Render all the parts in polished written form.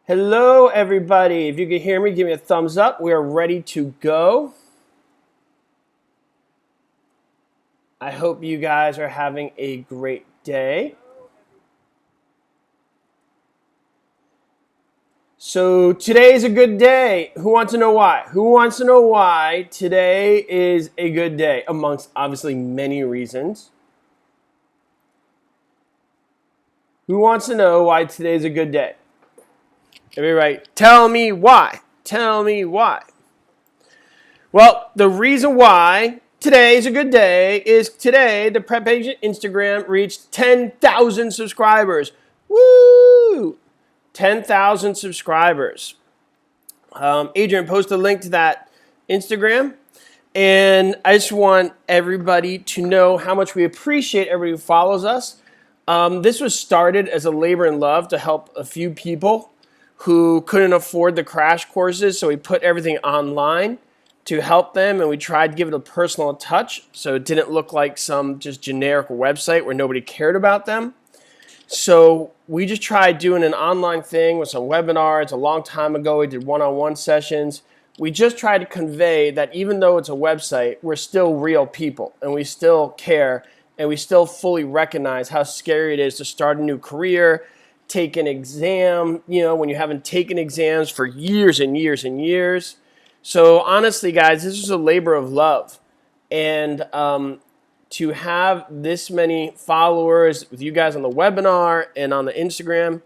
Hello, everybody. If you can hear me, give me a thumbs up. We are ready to go. I hope you guys are having a great day. So today is a good day. Who wants to know why? Who wants to know why today is a good day? Amongst obviously many reasons. Who wants to know why today is a good day? Everybody, tell me why. Tell me why. Well, the reason why today is a good day is today the PrepAgent Instagram reached 10,000 subscribers. Woo! 10,000 subscribers. Adrian, post a link to that Instagram. And I just want everybody to know how much we appreciate everybody who follows us. This was started as a labor and love to help a few people who couldn't afford the crash courses. So we put everything online to help them, and we tried to give it a personal touch so it didn't look like some just generic website where nobody cared about them. So we just tried doing an online thing with some webinars. A long time ago, we did one-on-one sessions. We just tried to convey that even though it's a website, we're still real people, and we still care, and we still fully recognize how scary it is to start a new career, take an exam, when you haven't taken exams for years and years and years. So honestly, guys, this is a labor of love. And to have this many followers with you guys on the webinar and on the Instagram,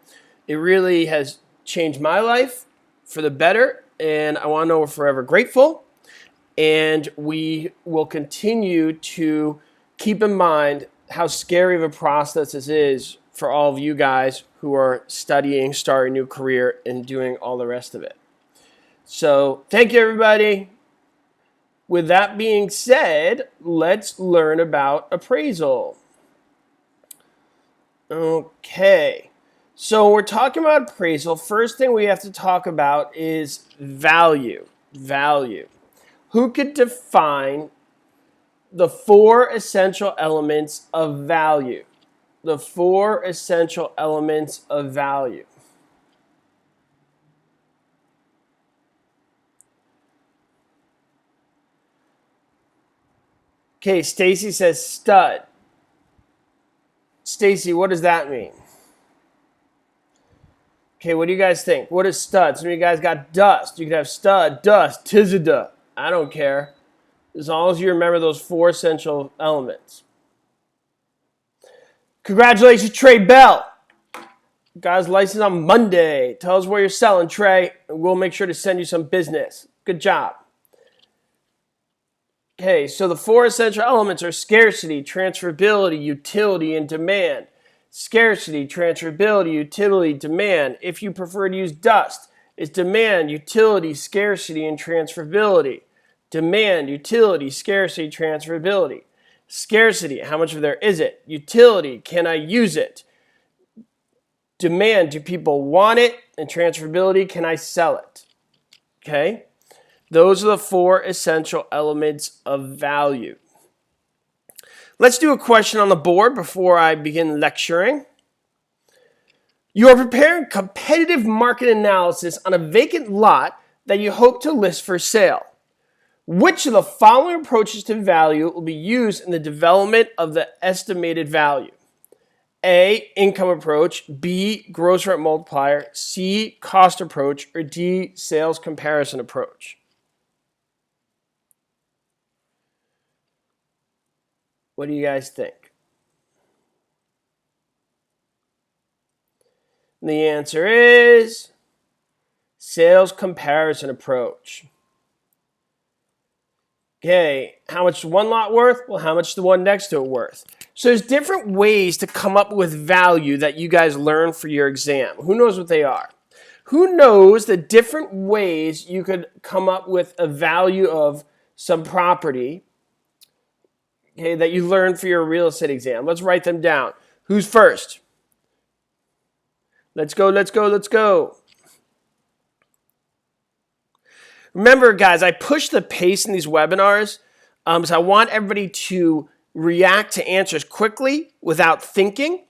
it really has changed my life for the better. And I want to know we're forever grateful. And we will continue to keep in mind how scary of a process this is for all of you guys who are studying, starting a new career, and doing all the rest of it. So thank you, everybody. With that being said, let's learn about appraisal. Okay, so we're talking about appraisal. First thing we have to talk about is value. Value. Who could define the four essential elements of value? The four essential elements of value. Okay, Stacy says stud. Stacy, what does that mean? Okay, what do you guys think? What is stud? Some of you guys got dust. You could have stud, dust, tizada. I don't care. As long as you remember those four essential elements. Congratulations, Trey Bell. Guys, license on Monday. Tell us where you're selling, Trey, and we'll make sure to send you some business. Good job. Okay, so the four essential elements are scarcity, transferability, utility, and demand. Scarcity, transferability, utility, demand. If you prefer to use dust, it's demand, utility, scarcity, and transferability. Demand, utility, scarcity, transferability. Scarcity, how much of there is it? Utility, can I use it? Demand, do people want it? And transferability, can I sell it? Okay? Those are the four essential elements of value. Let's do a question on the board before I begin lecturing. You are preparing competitive market analysis on a vacant lot that you hope to list for sale. Which of the following approaches to value will be used in the development of the estimated value? A, income approach, B, gross rent multiplier, C, cost approach, or D, sales comparison approach? What do you guys think? And the answer is sales comparison approach. Okay, how much is one lot worth? Well, how much is the one next to it worth? So there's different ways to come up with value that you guys learn for your exam. Who knows what they are? Who knows the different ways you could come up with a value of some property, okay, that you learned for your real estate exam? Let's write them down. Who's first? Let's go, let's go, let's go. Remember, guys, I push the pace in these webinars, so I want everybody to react to answers quickly without thinking.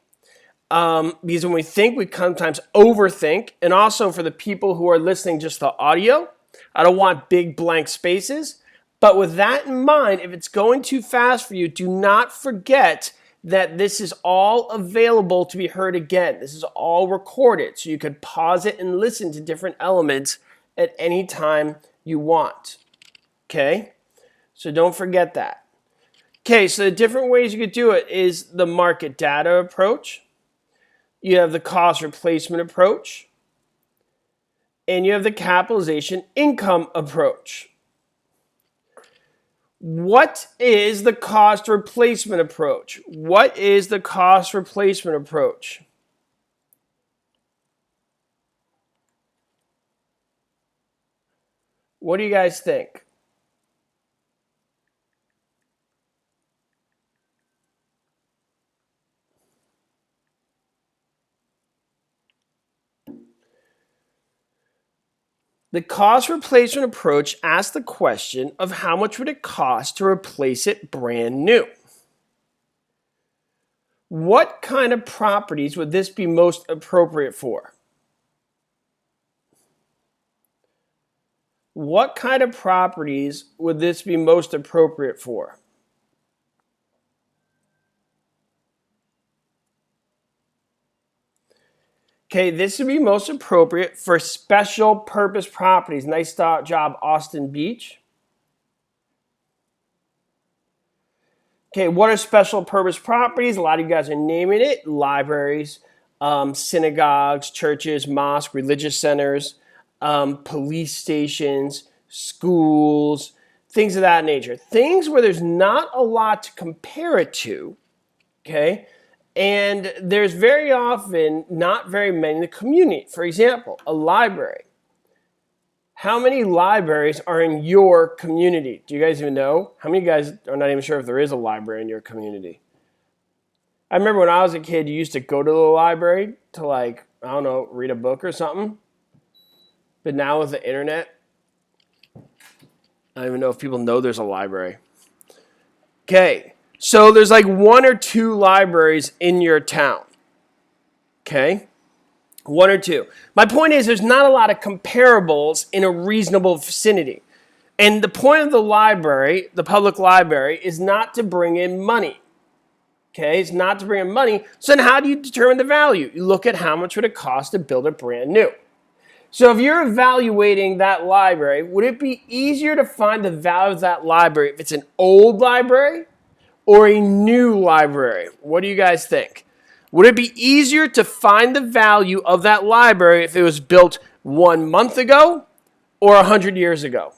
Because when we think, we sometimes overthink. And also for the people who are listening just to audio, I don't want big blank spaces. But with that in mind, if it's going too fast for you, do not forget that this is all available to be heard again. This is all recorded, so you could pause it and listen to different elements at any time you want. Okay? So don't forget that. Okay, so the different ways you could do it is the market data approach. You have the cost replacement approach. And you have the capitalization income approach. What is the cost replacement approach? What is the cost replacement approach? What do you guys think? The cost replacement approach asks the question of how much would it cost to replace it brand new? What kind of properties would this be most appropriate for? What kind of properties would this be most appropriate for? Okay, this would be most appropriate for special purpose properties. Nice job, Austin Beach. Okay, what are special purpose properties? A lot of you guys are naming it. Libraries, synagogues, churches, mosques, religious centers, police stations, schools, things of that nature. Things where there's not a lot to compare it to, okay? And there's very often not very many in the community. For example, a library. How many libraries are in your community? Do you guys even know? How many of you guys are not even sure if there is a library in your community? I remember when I was a kid, you used to go to the library to, like, I don't know, read a book or something. But now with the internet, I don't even know if people know there's a library. Okay. So there's like 1 or 2 libraries in your town, okay? 1 or 2. My point is there's not a lot of comparables in a reasonable vicinity. And the point of the library, the public library, is not to bring in money, okay? It's not to bring in money. So then how do you determine the value? You look at how much would it cost to build it brand new. So if you're evaluating that library, would it be easier to find the value of that library if it's an old library or a new library? What do you guys think? Would it be easier to find the value of that library if it was built 1 month ago or 100 years ago?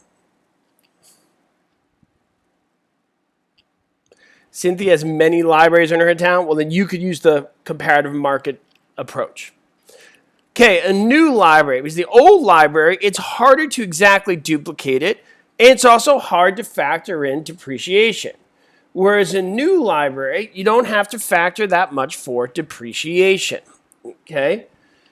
Cynthia has many libraries in her town. Well, then you could use the comparative market approach. Okay, a new library. Because the old library, it's harder to exactly duplicate it, and it's also hard to factor in depreciation. Whereas a new library, you don't have to factor that much for depreciation, okay?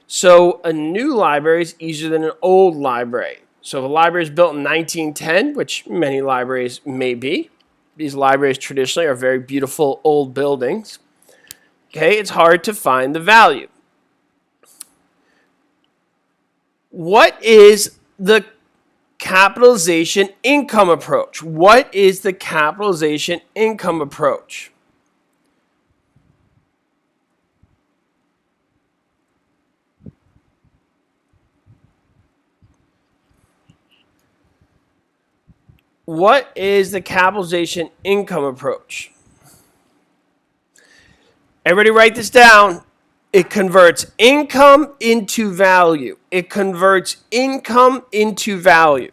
So a new library is easier than an old library. So if a library is built in 1910, which many libraries may be, these libraries traditionally are very beautiful old buildings, okay, it's hard to find the value. What is the capitalization income approach? What is the capitalization income approach? What is the capitalization income approach? Everybody write this down. It converts income into value. It converts income into value.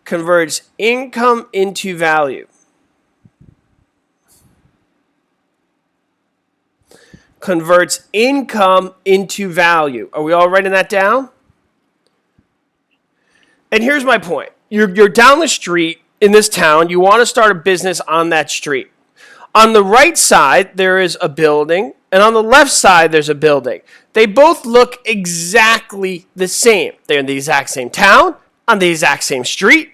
Converts income into value. Converts income into value. Are we all writing that down? And here's my point. You're down the street in this town. You want to start a business on that street. On the right side, there is a building, and on the left side, there's a building. They both look exactly the same. They're in the exact same town, on the exact same street,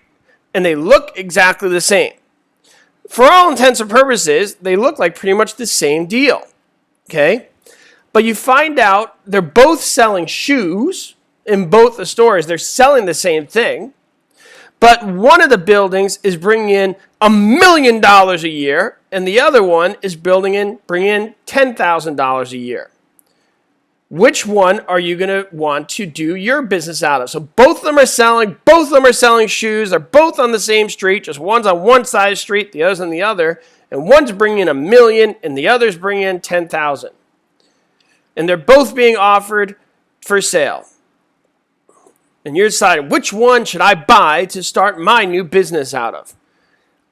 and they look exactly the same. For all intents and purposes, they look like pretty much the same deal, okay? But you find out they're both selling shoes in both the stores. They're selling the same thing. But one of the buildings is bringing in $1 million a year, and the other one is bringing in $10,000 a year. Which one are you going to want to do your business out of? So both of them are selling shoes. They're both on the same street. Just one's on one side of the street, the other's on the other. And one's bringing in $1 million, and the other's bringing in $10,000. And they're both being offered for sale. And you're deciding, which one should I buy to start my new business out of?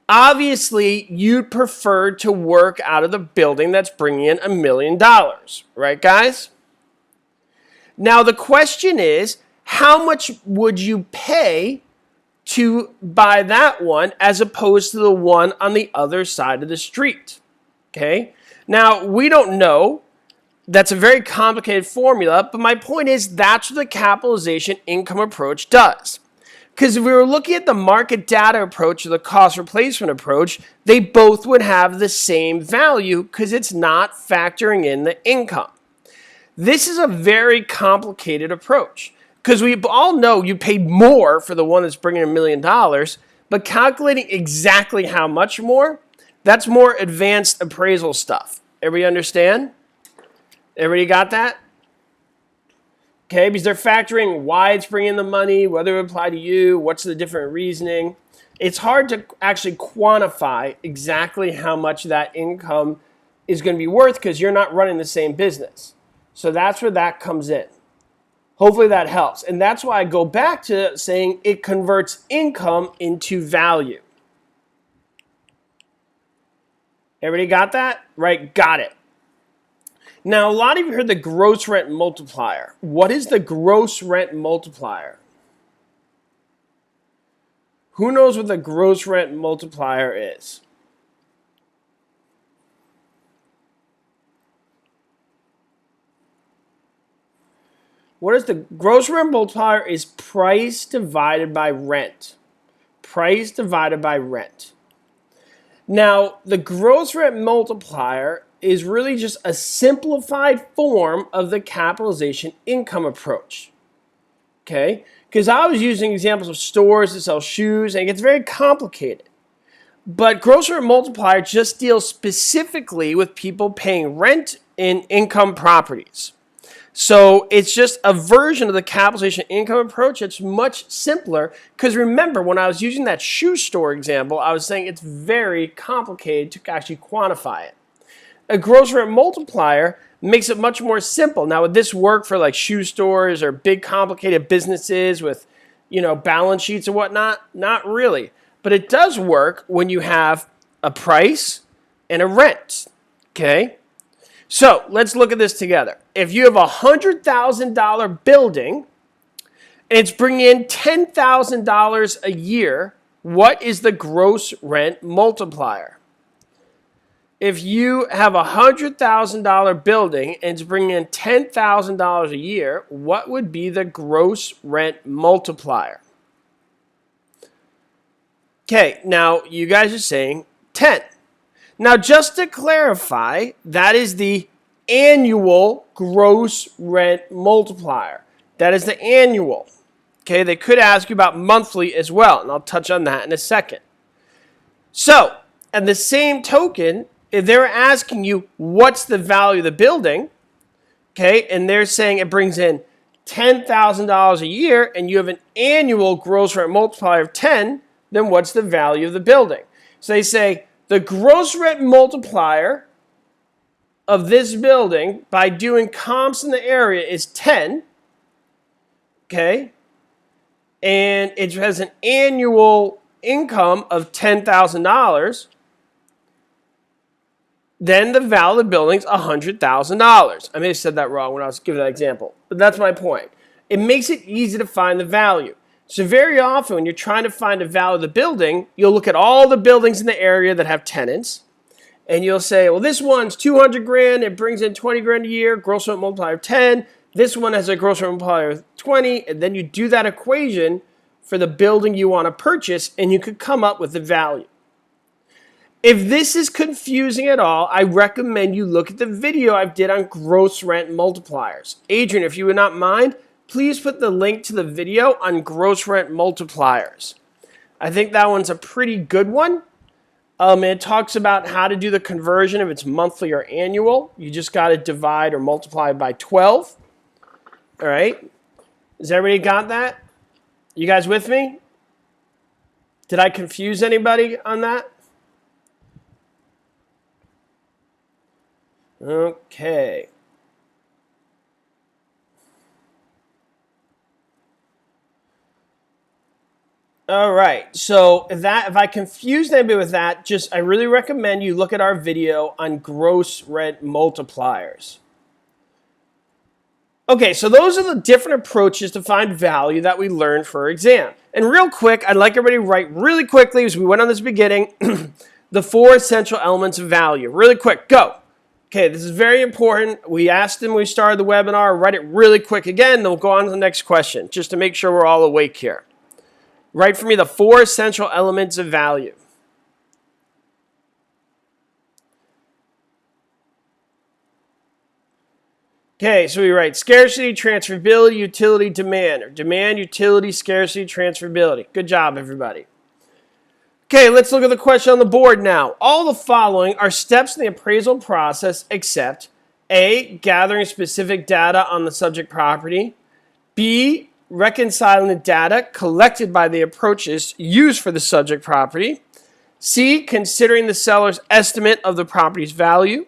Obviously, you'd prefer to work out of the building that's bringing in $1 million. Right, guys? Now, the question is, how much would you pay to buy that one as opposed to the one on the other side of the street? Okay? Now, we don't know. That's a very complicated formula, but my point is that's what the capitalization income approach does. Because if we were looking at the market data approach or the cost replacement approach, they both would have the same value because it's not factoring in the income. This is a very complicated approach because we all know you pay more for the one that's bringing $1 million, but calculating exactly how much more, that's more advanced appraisal stuff. Everybody understand? Everybody got that? Okay, because they're factoring why it's bringing the money, whether it apply to you, what's the different reasoning. It's hard to actually quantify exactly how much that income is going to be worth because you're not running the same business. So that's where that comes in. Hopefully that helps. And that's why I go back to saying it converts income into value. Everybody got that? Right, got it. Now, a lot of you heard the gross rent multiplier. What is the gross rent multiplier? Who knows what the gross rent multiplier is? What is the gross rent multiplier? Is price divided by rent. Price divided by rent. Now, the gross rent multiplier is really just a simplified form of the capitalization income approach. Okay? Because I was using examples of stores that sell shoes, and it gets very complicated. But gross rent multiplier just deals specifically with people paying rent in income properties. So it's just a version of the capitalization income approach. It's much simpler because remember, when I was using that shoe store example, I was saying it's very complicated to actually quantify it. A gross rent multiplier makes it much more simple. Now, would this work for like shoe stores or big complicated businesses with, balance sheets and whatnot? Not really. But it does work when you have a price and a rent. Okay? So let's look at this together. If you have a $100,000 building and it's bringing in $10,000 a year, what is the gross rent multiplier? If you have a $100,000 building and it's bringing in $10,000 a year, what would be the gross rent multiplier? Okay, now you guys are saying 10. Now, just to clarify, that is the annual gross rent multiplier. That is the annual. Okay, they could ask you about monthly as well, and I'll touch on that in a second. So, at the same token, if they're asking you what's the value of the building, okay, and they're saying it brings in $10,000 a year and you have an annual gross rent multiplier of 10, then what's the value of the building? So they say the gross rent multiplier of this building by doing comps in the area is 10, okay, and it has an annual income of $10,000, then the value of the building is $100,000. I may have said that wrong when I was giving that example, but that's my point. It makes it easy to find the value. So very often when you're trying to find the value of the building, you'll look at all the buildings in the area that have tenants, and you'll say, well, this one's $200,000, it brings in $20,000 a year, gross rent multiplier of 10. This one has a gross rent multiplier of 20, and then you do that equation for the building you want to purchase, and you could come up with the value. If this is confusing at all, I recommend you look at the video I did on gross rent multipliers. Adrian, if you would not mind, please put the link to the video on gross rent multipliers. I think that one's a pretty good one. It talks about how to do the conversion if it's monthly or annual. You just got to divide or multiply by 12. All right. Has everybody got that? You guys with me? Did I confuse anybody on that? Okay. All right. So if I confused anybody with that, I really recommend you look at our video on gross rent multipliers. Okay, so those are the different approaches to find value that we learned for exam. And real quick, I'd like everybody to write really quickly, as we went on this beginning, the 4 essential elements of value. Really quick, go. Okay, this is very important. We asked them when we started the webinar. Write it really quick again, then we'll go on to the next question, just to make sure we're all awake here. Write for me the 4 essential elements of value. Okay, so we write scarcity, transferability, utility, demand, or demand, utility, scarcity, transferability. Good job, everybody. Okay, let's look at the question on the board now. All the following are steps in the appraisal process except A, gathering specific data on the subject property, B, reconciling the data collected by the approaches used for the subject property, C, considering the seller's estimate of the property's value,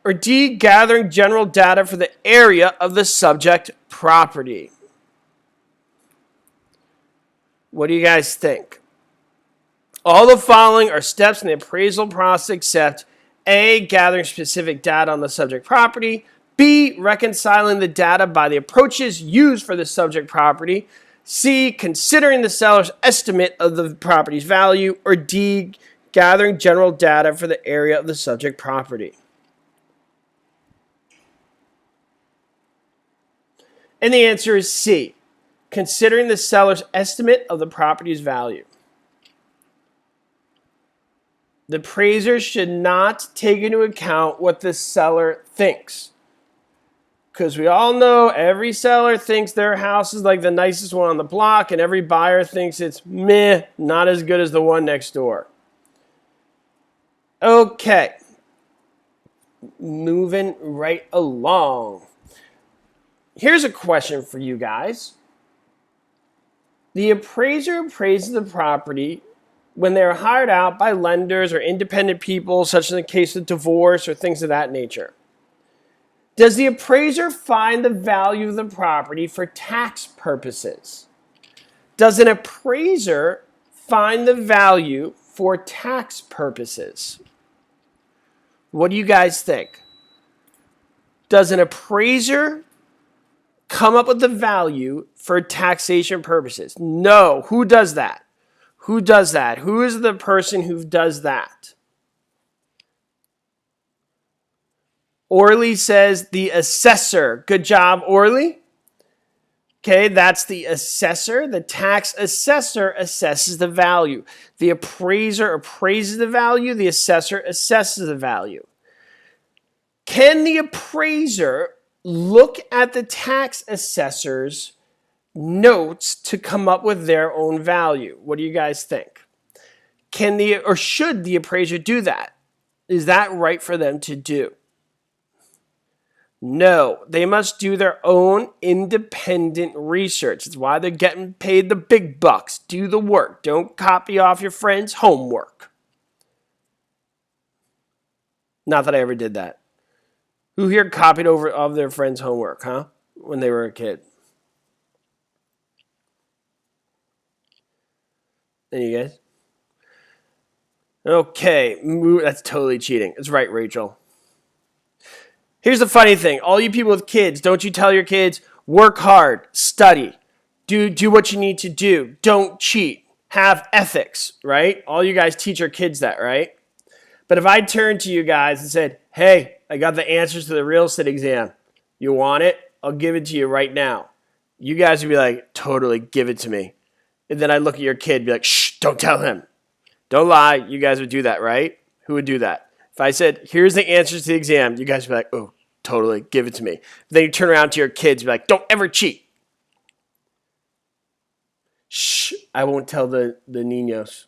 or D, gathering general data for the area of the subject property. What do you guys think? All the following are steps in the appraisal process except A, gathering specific data on the subject property, B, reconciling the data by the approaches used for the subject property, C, considering the seller's estimate of the property's value, or D, gathering general data for the area of the subject property. And the answer is C, considering the seller's estimate of the property's value. The appraiser should not take into account what the seller thinks. Because we all know every seller thinks their house is like the nicest one on the block, and every buyer thinks it's meh, not as good as the one next door. Okay. Moving right along. Here's a question for you guys. The appraiser appraises the property when they're hired out by lenders or independent people, such as in the case of divorce or things of that nature. Does the appraiser find the value of the property for tax purposes? Does an appraiser find the value for tax purposes? What do you guys think? Does an appraiser come up with the value for taxation purposes? No. Who does that? Who does that? Who is the person who does that? Orly says the assessor. Good job, Orly. Okay, that's the assessor. The tax assessor assesses the value. The appraiser appraises the value. The assessor assesses the value. Can the appraiser look at the tax assessor's notes to come up with their own value? What do you guys think? Should the appraiser do that? Is that right for them to do? No, they must do their own independent research. It's why they're getting paid the big bucks. Do the work. Don't copy off your friend's homework. Not that I ever did that. Who here copied over of their friend's homework, huh? When they were a kid? Any of you guys? Okay, that's totally cheating. That's right, Rachel. Here's the funny thing. All you people with kids, don't you tell your kids, work hard, study, do what you need to do, don't cheat, have ethics, right? All you guys teach your kids that, right? But if I turned to you guys and said, hey, I got the answers to the real estate exam. You want it? I'll give it to you right now. You guys would be like, totally, give it to me. And then I'd look at your kid and be like, shh, don't tell him. Don't lie. You guys would do that, right? Who would do that? If I said, here's the answers to the exam, you guys would be like, oh, totally, give it to me. Then you turn around to your kids and be like, don't ever cheat. Shh, I won't tell the niños.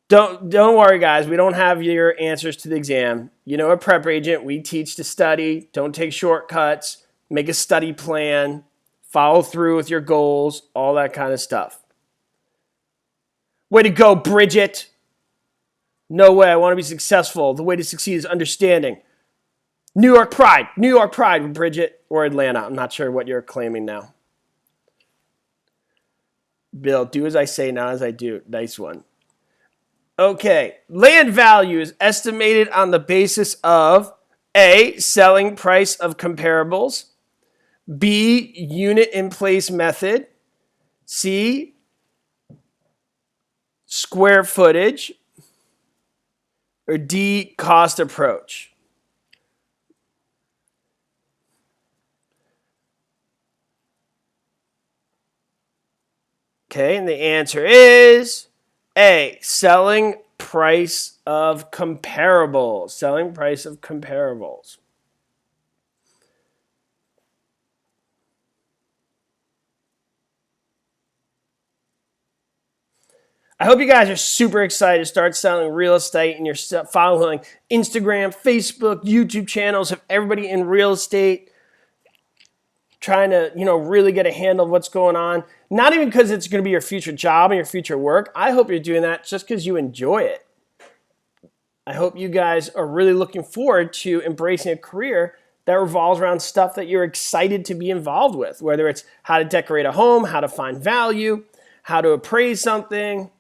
Don't worry, guys. We don't have your answers to the exam. You know, at PrepAgent, we teach to study. Don't take shortcuts. Make a study plan. Follow through with your goals. All that kind of stuff. Way to go, Bridget. No way. I want to be successful. The way to succeed is understanding. New York pride. New York pride, Bridget. Or Atlanta. I'm not sure what you're claiming now. Bill, do as I say, not as I do. Nice one. Okay, land value is estimated on the basis of A, selling price of comparables, B, unit in place method, C, square footage, or D, cost approach. Okay, and the answer is A, selling price of comparables. Selling price of comparables. I hope you guys are super excited to start selling real estate and you're following Instagram, Facebook, YouTube channels of everybody in real estate, trying to, really get a handle of what's going on. Not even because it's going to be your future job and your future work. I hope you're doing that just because you enjoy it. I hope you guys are really looking forward to embracing a career that revolves around stuff that you're excited to be involved with, whether it's how to decorate a home, how to find value, how to appraise something,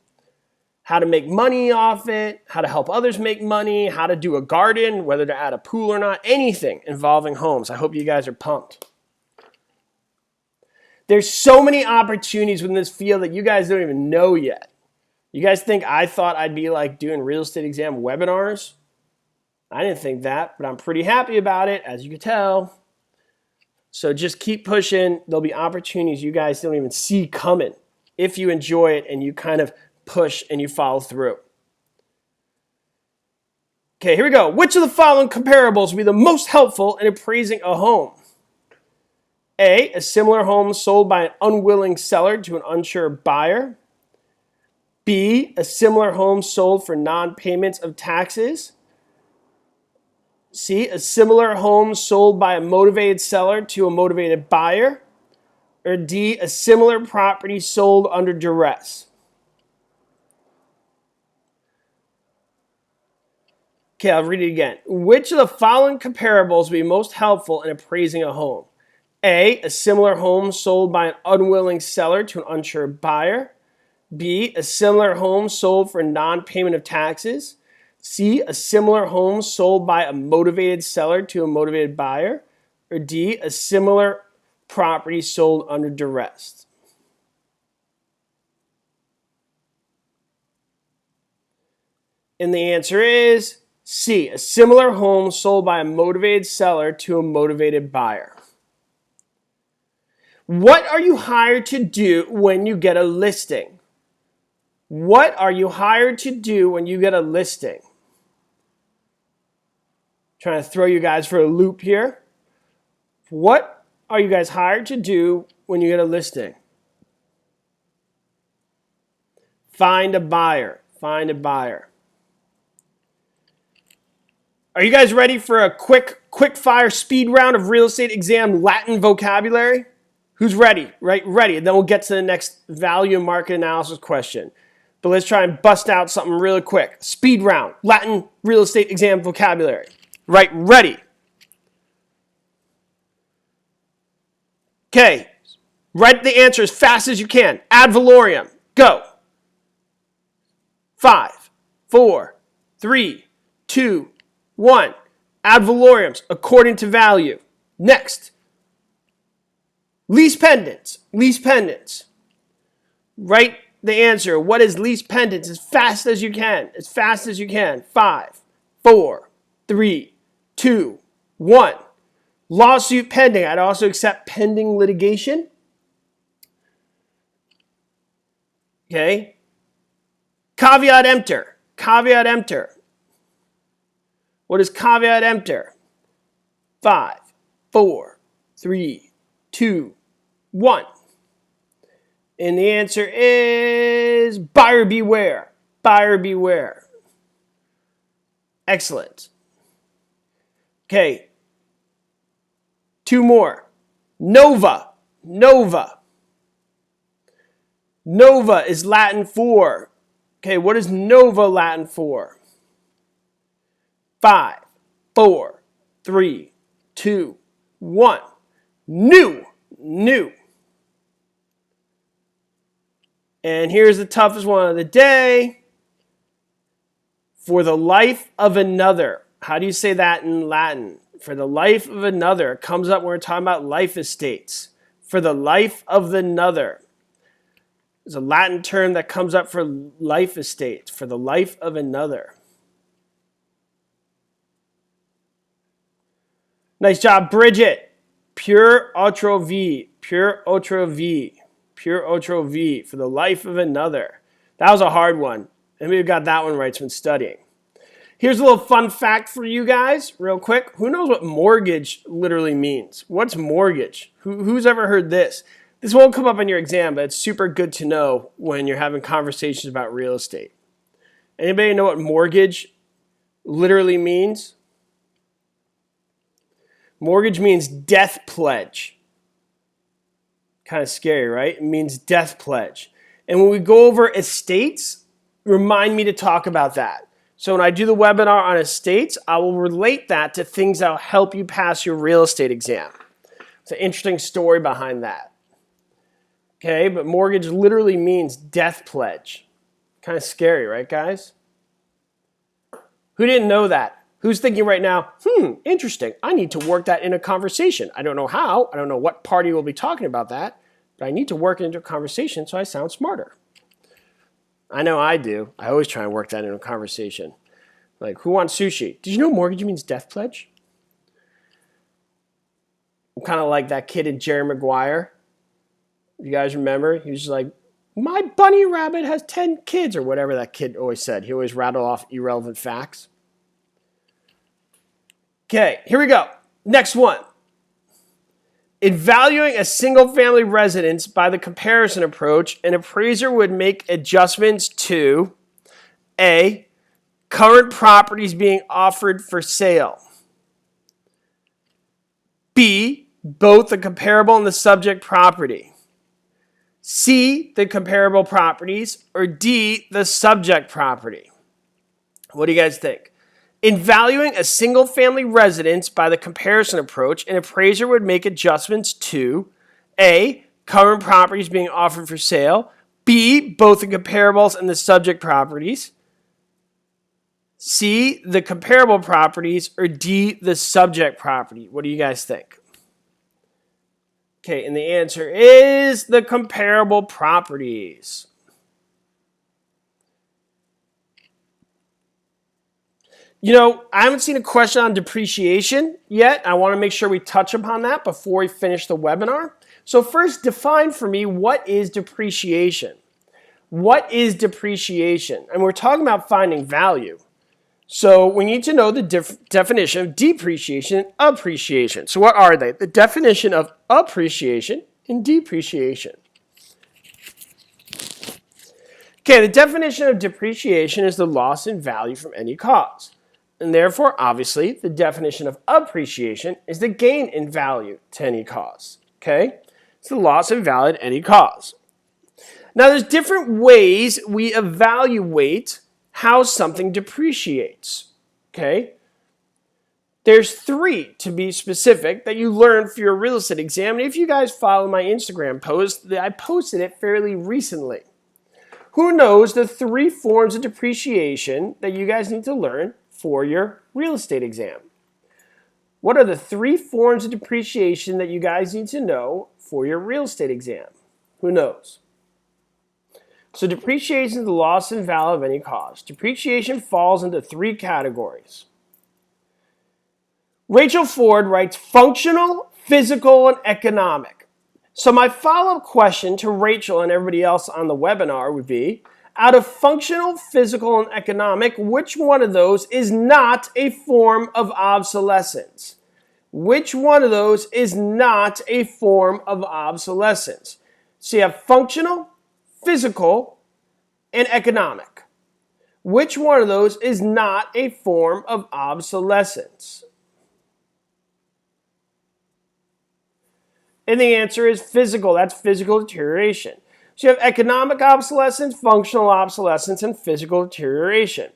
how to make money off it, how to help others make money, how to do a garden, whether to add a pool or not, anything involving homes. I hope you guys are pumped. There's so many opportunities within this field that you guys don't even know yet. You guys think I thought I'd be like doing real estate exam webinars? I didn't think that, but I'm pretty happy about it, as you can tell. So just keep pushing. There'll be opportunities you guys don't even see coming if you enjoy it and you kind of push and you follow through. Okay, here we go. Which of the following comparables will be the most helpful in appraising a home? A similar home sold by an unwilling seller to an unsure buyer. B, a similar home sold for non-payments of taxes. C, a similar home sold by a motivated seller to a motivated buyer. Or D, a similar property sold under duress. Okay, I'll read it again. Which of the following comparables will be most helpful in appraising a home? A similar home sold by an unwilling seller to an unsure buyer. B, a similar home sold for non-payment of taxes. C, a similar home sold by a motivated seller to a motivated buyer. Or D, a similar property sold under duress. And the answer is C, a similar home sold by a motivated seller to a motivated buyer. What are you hired to do when you get a listing? What are you hired to do when you get a listing? Trying to throw you guys for a loop here. What are you guys hired to do when you get a listing? Find a buyer. Find a buyer. Are you guys ready for a quick fire speed round of real estate exam Latin vocabulary? Who's ready? Right, ready. And then we'll get to the next value and market analysis question. But let's try and bust out something really quick. Speed round, Latin real estate exam vocabulary. Right, ready. Okay, write the answer as fast as you can. Ad valorem, go. 5, 4, 3, 2, 1. Ad valorem, according to value. Next. Lease pendants, lease pendants. Write the answer. What is lease pendants as fast as you can? As fast as you can. 5, 4, 3, 2, 1. Lawsuit pending. I'd also accept pending litigation. Okay. Caveat emptor. Caveat emptor. What is caveat emptor? 5, 4, 3, 2, 1. And the answer is buyer beware. Buyer beware. Excellent. Okay. 2 more. Nova. Nova. Nova is Latin for. Okay, what is nova Latin for? 5, 4, 3, 2, 1. New. New. And here's the toughest one of the day. For the life of another. How do you say that in Latin? For the life of another. It comes up when we're talking about life estates. For the life of another. There's a Latin term that comes up for life estates. For the life of another. Nice job, Bridget. Pure outro V. Pure outro V. Pure outro V. For the life of another. That was a hard one. And we got that one right from studying. Here's a little fun fact for you guys, real quick. Who knows what mortgage literally means? What's mortgage? Who's ever heard this? This won't come up in your exam, but it's super good to know when you're having conversations about real estate. Anybody know what mortgage literally means? Mortgage means death pledge. Kind of scary, right? It means death pledge. And when we go over estates, remind me to talk about that. So when I do the webinar on estates, I will relate that to things that will help you pass your real estate exam. It's an interesting story behind that. Okay, but mortgage literally means death pledge. Kind of scary, right, guys? Who didn't know that? Who's thinking right now, interesting, I need to work that in a conversation. I don't know how, I don't know what party will be talking about that, but I need to work it into a conversation so I sound smarter. I know I do. I always try and work that into a conversation. Like, who wants sushi? Did you know mortgage means death pledge? I'm kind of like that kid in Jerry Maguire. You guys remember? He was just like, my bunny rabbit has 10 kids, or whatever that kid always said. He always rattled off irrelevant facts. Okay, here we go. Next one. In valuing a single-family residence by the comparison approach, an appraiser would make adjustments to A, current properties being offered for sale. B, both the comparable and the subject property. C, the comparable properties, or D, the subject property. What do you guys think? In valuing a single-family residence by the comparison approach, an appraiser would make adjustments to A, current properties being offered for sale, B, both the comparables and the subject properties, C, the comparable properties, or D, the subject property. What do you guys think? Okay, and the answer is the comparable properties. You know, I haven't seen a question on depreciation yet. I want to make sure we touch upon that before we finish the webinar. So first, define for me, what is depreciation? What is depreciation? And we're talking about finding value. So we need to know the definition of depreciation and appreciation. So what are they? The definition of appreciation and depreciation. Okay, the definition of depreciation is the loss in value from any cause. And therefore, obviously, the definition of appreciation is the gain in value to any cause. Okay? It's the loss in value at any cause. Now, there's different ways we evaluate how something depreciates. Okay? There's 3, to be specific, that you learn for your real estate exam. And if you guys follow my Instagram post, I posted it fairly recently. Who knows the 3 forms of depreciation that you guys need to learn for your real estate exam? What are the 3 forms of depreciation that you guys need to know for your real estate exam? Who knows? So depreciation is the loss in value of any cause. Depreciation falls into 3 categories. Rachel Ford writes functional, physical, and economic. So my follow-up question to Rachel and everybody else on the webinar would be, Out of functional, physical, and economic, which one of those is not a form of obsolescence? Which one of those is not a form of obsolescence? So you have functional, physical, and economic. Which one of those is not a form of obsolescence? And the answer is physical. That's physical deterioration. So you have economic obsolescence, functional obsolescence, and physical deterioration.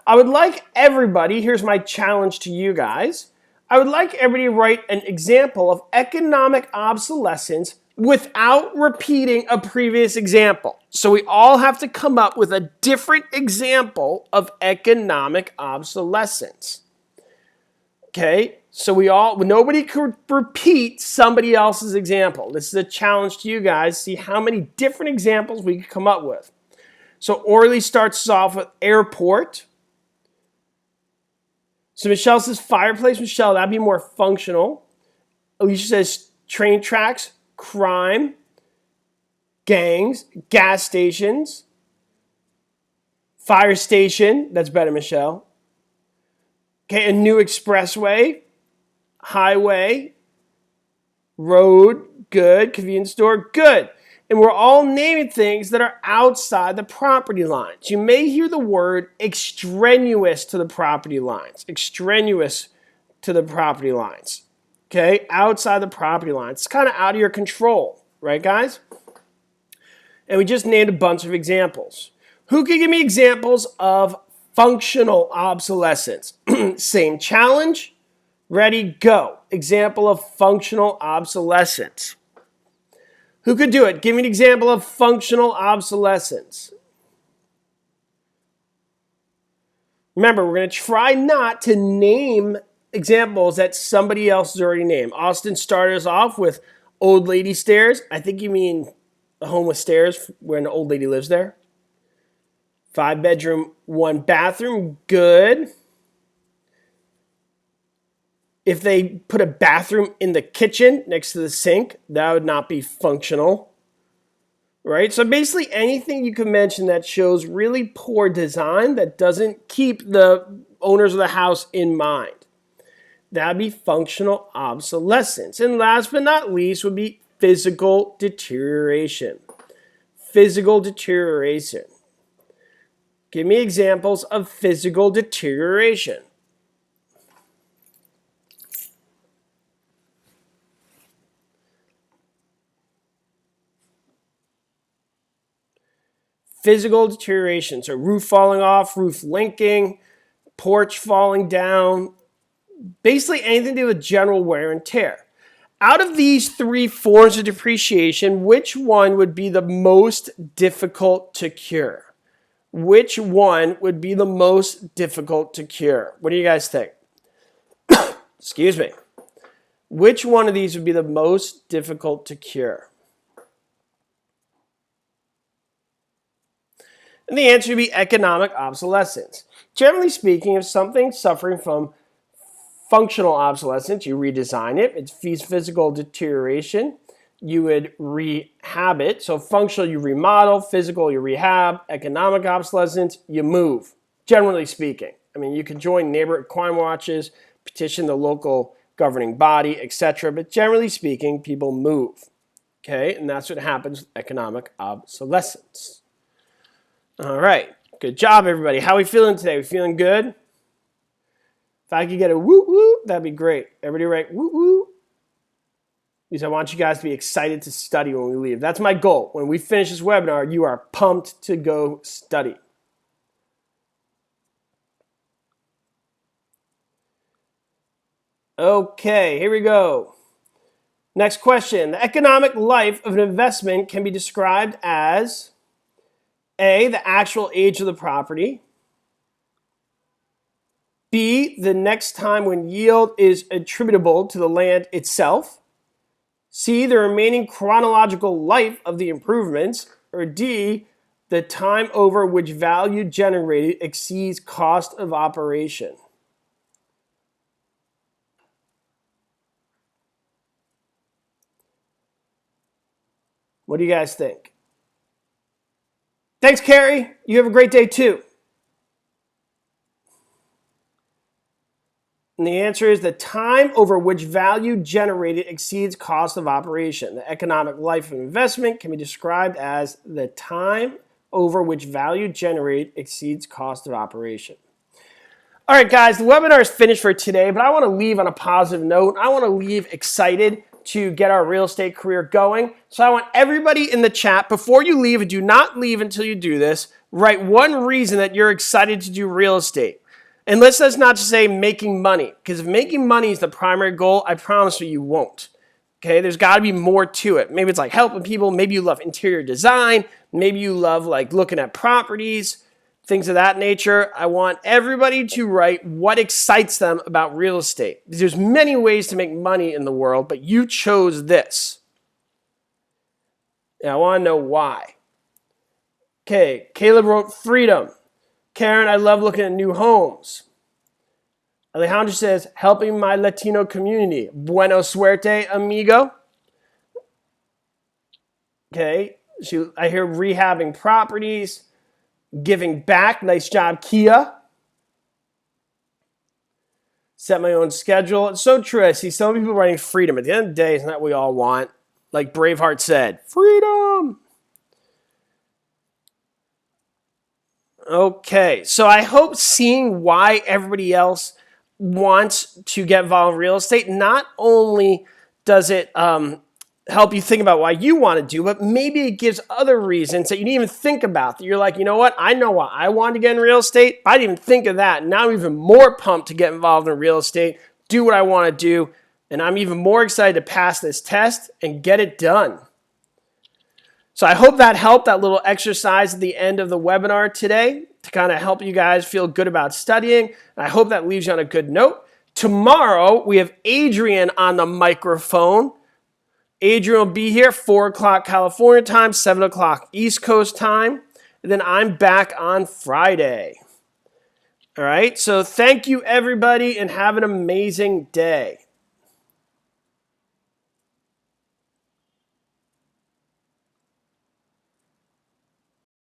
I would like everybody, here's my challenge to you guys, I would like everybody to write an example of economic obsolescence without repeating a previous example. So we all have to come up with a different example of economic obsolescence. Okay, so nobody could repeat somebody else's example. This is a challenge to you guys. See how many different examples we can come up with. So Orly starts off with airport. So Michelle says fireplace. Michelle, that'd be more functional. Alicia says train tracks, crime, gangs, gas stations, fire station. That's better, Michelle. Okay, a new expressway, highway, road, good, convenience store, good. And we're all naming things that are outside the property lines. You may hear the word extraneous to the property lines. Extraneous to the property lines. Okay, outside the property lines. It's kind of out of your control, right, guys? And we just named a bunch of examples. Who can give me examples of functional obsolescence? Same challenge. Ready, go. Example of functional obsolescence. Who could do it? Give me an example of functional obsolescence. Remember, we're going to try not to name examples that somebody else has already named. Austin started us off with old lady stairs. I think you mean a home with stairs where an old lady lives there. 5 bedroom, 1 bathroom. Good. If they put a bathroom in the kitchen next to the sink, that would not be functional, right? So basically anything you can mention that shows really poor design that doesn't keep the owners of the house in mind. That would be functional obsolescence. And last but not least would be physical deterioration. Physical deterioration. Give me examples of physical deterioration. Physical deterioration, so roof falling off, roof linking, porch falling down, basically anything to do with general wear and tear. Out of these 3 forms of depreciation, which one would be the most difficult to cure? Which one would be the most difficult to cure? What do you guys think? Excuse me. Which one of these would be the most difficult to cure? And the answer would be economic obsolescence. Generally speaking, if something's suffering from functional obsolescence, you redesign it. It's physical deterioration. You would rehab it. So functional, you remodel. Physical, you rehab. Economic obsolescence, you move. Generally speaking. I mean, you can join neighborhood crime watches, petition the local governing body, etc. But generally speaking, people move. Okay, and that's what happens with economic obsolescence. All right, good job, everybody. How are we feeling today? We feeling good? If I could get a woo woo, that'd be great. Everybody write woo woo. Because I want you guys to be excited to study when we leave. That's my goal. When we finish this webinar, you are pumped to go study. Okay, here we go. Next question. The economic life of an investment can be described as A, the actual age of the property. B, the next time when yield is attributable to the land itself. C, the remaining chronological life of the improvements. Or D, the time over which value generated exceeds cost of operation. What do you guys think? Thanks, Carrie. You have a great day too. And the answer is the time over which value generated exceeds cost of operation. The economic life of investment can be described as the time over which value generated exceeds cost of operation. All right, guys, the webinar is finished for today, but I want to leave on a positive note. I want to leave excited to get our real estate career going. So I want everybody in the chat, before you leave, and do not leave until you do this, write one reason that you're excited to do real estate. And let's not just say making money, because if making money is the primary goal, I promise you won't. Okay, there's got to be more to it. Maybe it's like helping people. Maybe you love interior design. Maybe you love like looking at properties, things of that nature. I want everybody to write what excites them about real estate. There's many ways to make money in the world, but you chose this. And I want to know why. Okay, Caleb wrote freedom. Karen, I love looking at new homes. Alejandro says, helping my Latino community. Bueno suerte, amigo. Okay, I hear rehabbing properties, giving back. Nice job, Kia. Set my own schedule. It's so true. I see so many people writing freedom. At the end of the day, isn't that what we all want? Like Braveheart said, freedom. Okay, so I hope seeing why everybody else wants to get involved in real estate, not only does it help you think about why you want to do, but maybe it gives other reasons that you didn't even think about. That you're like, you know what? I know why I want to get in real estate. I didn't even think of that. Now I'm even more pumped to get involved in real estate, do what I want to do, and I'm even more excited to pass this test and get it done. So I hope that helped, that little exercise at the end of the webinar today to kind of help you guys feel good about studying. And I hope that leaves you on a good note. Tomorrow, we have Adrian on the microphone. Adrian will be here 4 o'clock California time, 7 o'clock East Coast time. And then I'm back on Friday. All right, so thank you, everybody, and have an amazing day.